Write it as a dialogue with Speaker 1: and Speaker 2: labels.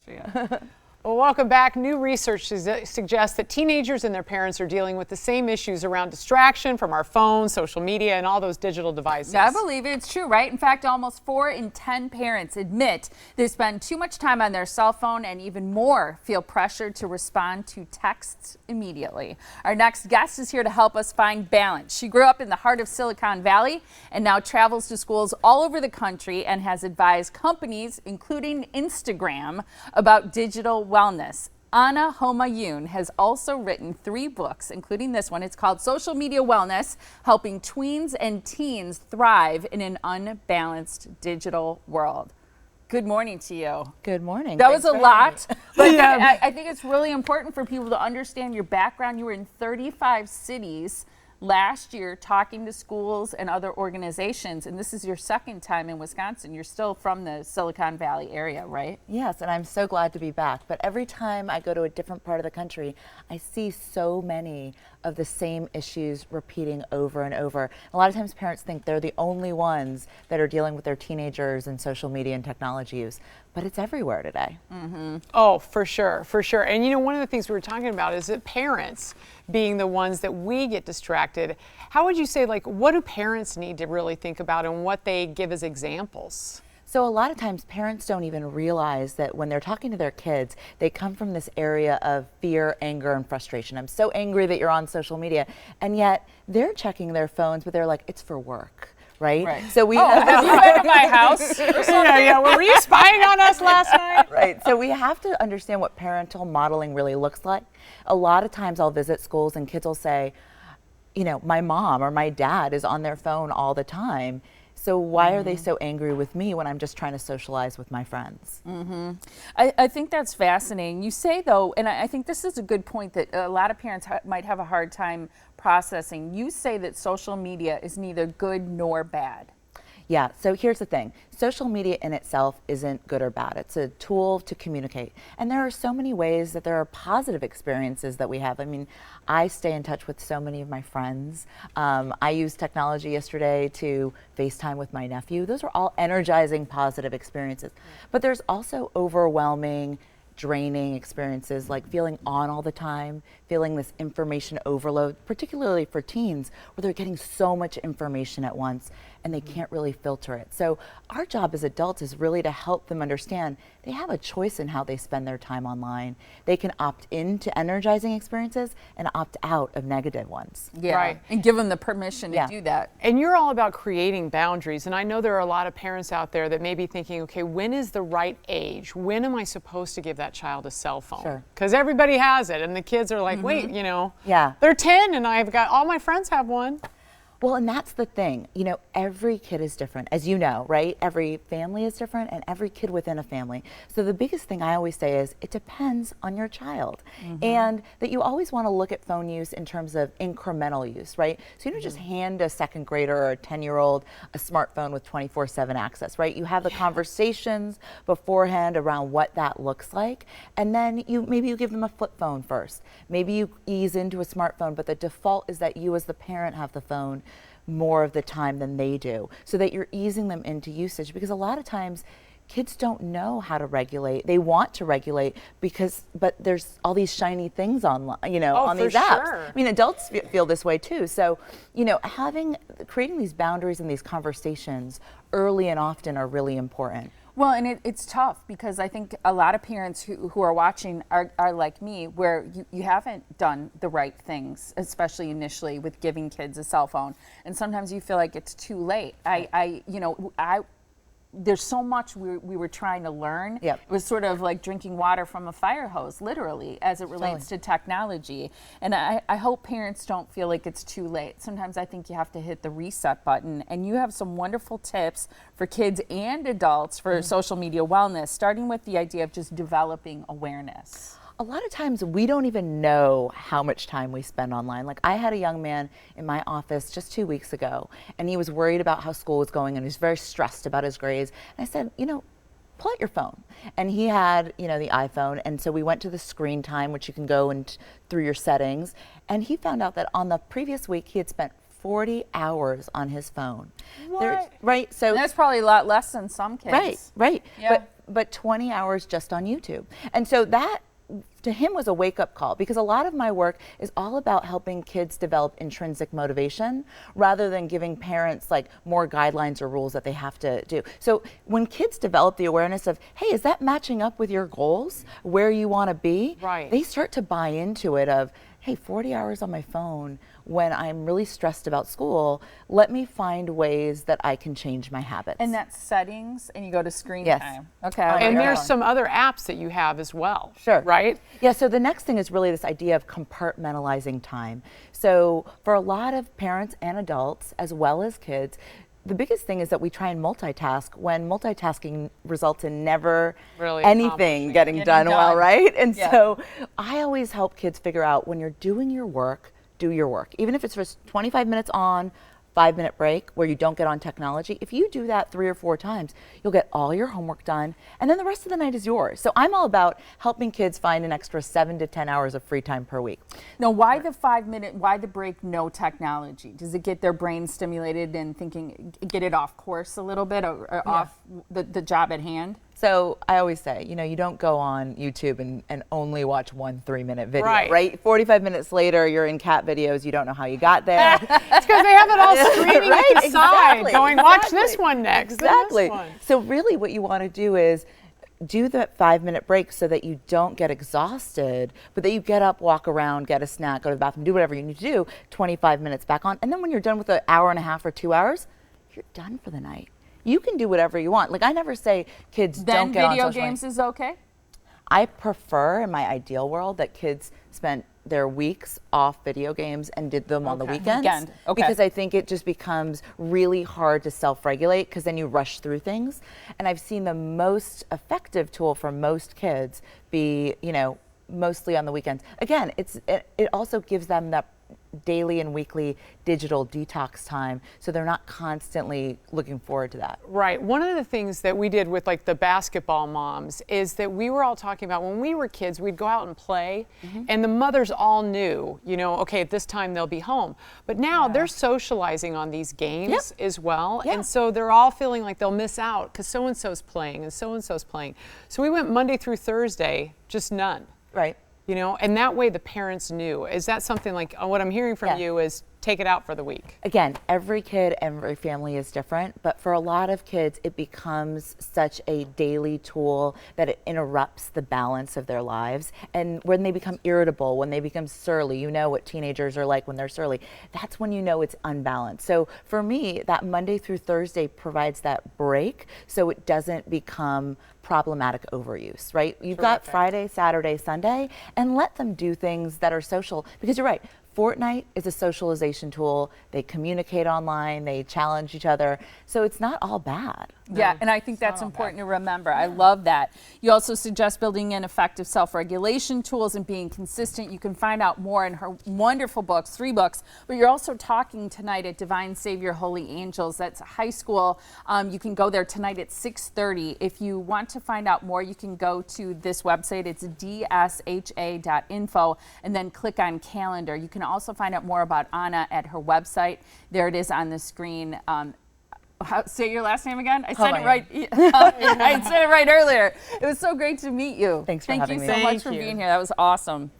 Speaker 1: Yeah. Well, welcome back. New research suggests that teenagers and their parents are dealing with the same issues around distraction from our phones, social media, and all those digital devices.
Speaker 2: I believe it. It's true, right? In fact, almost 4 in 10 parents admit they spend too much time on their cell phone, and even more feel pressured to respond to texts immediately. Our next guest is here to help us find balance. She grew up in the heart of Silicon Valley and now travels to schools all over the country and has advised companies, including Instagram, about digital wellness. Anna Homayoun has also written 3 books, including this one. It's called Social Media Wellness, Helping Tweens and Teens Thrive in an Unbalanced Digital World. Good morning to you.
Speaker 3: Good morning.
Speaker 2: That was a lot, but
Speaker 1: Yeah.
Speaker 2: I think it's really important for people to understand your background. You were in 35 cities last year talking to schools and other organizations, and this is your second time in Wisconsin. You're still from the Silicon Valley area, right?
Speaker 3: Yes, and I'm so glad to be back. But every time I go to a different part of the country, I see so many of the same issues repeating over and over. A lot of times parents think they're the only ones that are dealing with their teenagers and social media and technology use, but it's everywhere today.
Speaker 1: Mm-hmm. Oh, for sure, for sure. And you know, one of the things we were talking about is that parents being the ones that we get distracted. How would you say, like, what do parents need to really think about and what they give as examples?
Speaker 3: So a lot of times parents don't even realize that when they're talking to their kids, they come from this area of fear, anger, and frustration. I'm so angry that you're on social media. And yet they're checking their phones, but they're like, it's for work. Right?
Speaker 2: So have you been to my house?
Speaker 1: Yeah. Were you spying on us last night?
Speaker 3: Right. So we have to understand what parental modeling really looks like. A lot of times I'll visit schools and kids will say, you know, my mom or my dad is on their phone all the time. So why are they so angry with me when I'm just trying to socialize with my friends?
Speaker 2: I think that's fascinating. You say, though, and I think this is a good point that a lot of parents might have a hard time processing. You say that social media is neither good nor bad.
Speaker 3: Yeah, so here's the thing. Social media in itself isn't good or bad. It's a tool to communicate. And there are so many ways that there are positive experiences that we have. I mean, I stay in touch with so many of my friends. I used technology yesterday to FaceTime with my nephew. Those are all energizing, positive experiences. But there's also overwhelming, draining experiences like feeling on all the time, feeling this information overload, particularly for teens where they're getting so much information at once and they can't really filter it. So our job as adults is really to help them understand they have a choice in how they spend their time online. They can opt into energizing experiences and opt out of negative ones.
Speaker 2: Yeah, right. And give them the permission to do that.
Speaker 1: And you're all about creating boundaries. And I know there are a lot of parents out there that may be thinking, okay, when is the right age? When am I supposed to give that child a cell phone?
Speaker 3: Sure.
Speaker 1: Because everybody has it. And the kids are like, wait, you know,
Speaker 3: Yeah.
Speaker 1: they're 10 and I've got all my friends have one.
Speaker 3: Well, and that's the thing. You know, every kid is different, as you know, right? Every family is different and every kid within a family. So the biggest thing I always say is it depends on your child. And that you always want to look at phone use in terms of incremental use, right? So you don't just hand a second grader or a 10-year-old a smartphone with 24/7 access, right? You have the conversations beforehand around what that looks like. And then maybe you give them a flip phone first. Maybe you ease into a smartphone, but the default is that you as the parent have the phone more of the time than they do, so that you're easing them into usage, because a lot of times kids don't know how to regulate. They want to regulate but there's all these shiny things online, you know, on these apps. I mean, adults feel this way too. So, you know, creating these boundaries and these conversations early and often are really important.
Speaker 2: Well, and it's tough because I think a lot of parents who are watching are like me, where you haven't done the right things, especially initially with giving kids a cell phone. And sometimes you feel like it's too late. There's so much we were trying to learn.
Speaker 3: Yep.
Speaker 2: It was sort of like drinking water from a fire hose, literally, as it relates to technology. And I hope parents don't feel like it's too late. Sometimes I think you have to hit the reset button. And you have some wonderful tips for kids and adults for social media wellness, starting with the idea of just developing awareness.
Speaker 3: A lot of times we don't even know how much time we spend online. Like, I had a young man in my office just 2 weeks ago, and he was worried about how school was going and he was very stressed about his grades. And I said, you know, pull out your phone. And he had, you know, the iPhone. And so we went to the screen time, which you can go through your settings. And he found out that on the previous week, he had spent 40 hours on his phone.
Speaker 2: What?
Speaker 3: Right? So
Speaker 2: and that's probably a lot less than some kids.
Speaker 3: Right.
Speaker 2: Yeah.
Speaker 3: but 20 hours just on YouTube. And so that to him was a wake-up call, because a lot of my work is all about helping kids develop intrinsic motivation rather than giving parents like more guidelines or rules that they have to do. So when kids develop the awareness of, hey, is that matching up with your goals, where you want to be?
Speaker 1: Right.
Speaker 3: They start to buy into it of, hey, 40 hours on my phone when I'm really stressed about school, let me find ways that I can change my habits.
Speaker 2: And that's settings, and you go to screen
Speaker 3: Yes.
Speaker 2: time. Okay.
Speaker 1: And there's some other apps that you have as well.
Speaker 3: Sure.
Speaker 1: Right?
Speaker 3: Yeah, so the next thing is really this idea of compartmentalizing time. So for a lot of parents and adults, as well as kids, the biggest thing is that we try and multitask when multitasking results in never
Speaker 1: Really
Speaker 3: anything getting done well, right? And
Speaker 2: Yeah.
Speaker 3: so I always help kids figure out, when you're doing your work, do your work. Even if it's just 25 minutes on, 5-minute break where you don't get on technology. If you do that 3 or 4 times, you'll get all your homework done, and then the rest of the night is yours. So I'm all about helping kids find an extra 7 to 10 hours of free time per week.
Speaker 2: Now, why the 5-minute, why the break, no technology? Does it get their brain stimulated and thinking, get it off course a little bit, or off the job at hand?
Speaker 3: So I always say, you know, you don't go on YouTube and only watch one 3-minute video,
Speaker 1: Right.
Speaker 3: right? 45 minutes later, you're in cat videos, you don't know how you got there.
Speaker 1: It's because they have it all streaming
Speaker 3: Right,
Speaker 1: at the side,
Speaker 3: exactly,
Speaker 1: going, watch
Speaker 3: exactly.
Speaker 1: this one next. then
Speaker 3: Exactly.
Speaker 1: This one.
Speaker 3: So really what you want to do is do that 5-minute break so that you don't get exhausted, but that you get up, walk around, get a snack, go to the bathroom, do whatever you need to do, 25 minutes back on. And then when you're done with an hour and a half or 2 hours, you're done for the night. You can do whatever you want. Like, I never say kids
Speaker 2: Then
Speaker 3: don't get on
Speaker 2: video
Speaker 3: social media.
Speaker 2: games is okay?
Speaker 3: I prefer, in my ideal world, that kids spent their weeks off video games and did them on the
Speaker 2: Okay.
Speaker 3: weekends.
Speaker 2: Weekend, okay.
Speaker 3: Because I think it just becomes really hard to self-regulate, because then you rush through things. And I've seen the most effective tool for most kids be, you know, mostly on the weekends. Again, it also gives them that daily and weekly digital detox time, so they're not constantly looking forward to that.
Speaker 1: Right. One of the things that we did with like the basketball moms is that we were all talking about when we were kids, we'd go out and play, and the mothers all knew, you know, okay, at this time they'll be home. But now they're socializing on these games as well.
Speaker 3: Yeah.
Speaker 1: And so they're all feeling like they'll miss out because so-and-so's playing and so-and-so's playing. So we went Monday through Thursday, just none.
Speaker 3: Right.
Speaker 1: You know, and that way the parents knew. Is that something like what I'm hearing from
Speaker 3: Yeah.
Speaker 1: you is take it out for the week?
Speaker 3: Again, every kid, every family is different, but for a lot of kids, it becomes such a daily tool that it interrupts the balance of their lives. And when they become irritable, when they become surly, you know what teenagers are like when they're surly, that's when you know it's unbalanced. So for me, that Monday through Thursday provides that break so it doesn't become problematic overuse, right? You've got Friday, Saturday, Sunday, and let them do things that are social, because you're right. Fortnite is a socialization tool. They communicate online, they challenge each other. So it's not all bad.
Speaker 2: Yeah, and I think that's important to remember. I love that. You also suggest building in effective self-regulation tools and being consistent. You can find out more in her wonderful books, 3 books, but you're also talking tonight at Divine Savior Holy Angels. That's high school. You can go there tonight at 6:30. If you want to find out more, you can go to this website. It's dsha.info, and then click on calendar. You can also find out more about Anna at her website. There it is on the screen. Say your last name again. I said it right. I said it right earlier. It was so great to meet you.
Speaker 3: Thanks for
Speaker 2: Thank
Speaker 3: having
Speaker 2: you
Speaker 3: me.
Speaker 2: so much
Speaker 1: Thank
Speaker 2: for
Speaker 1: you.
Speaker 2: being here. That was awesome.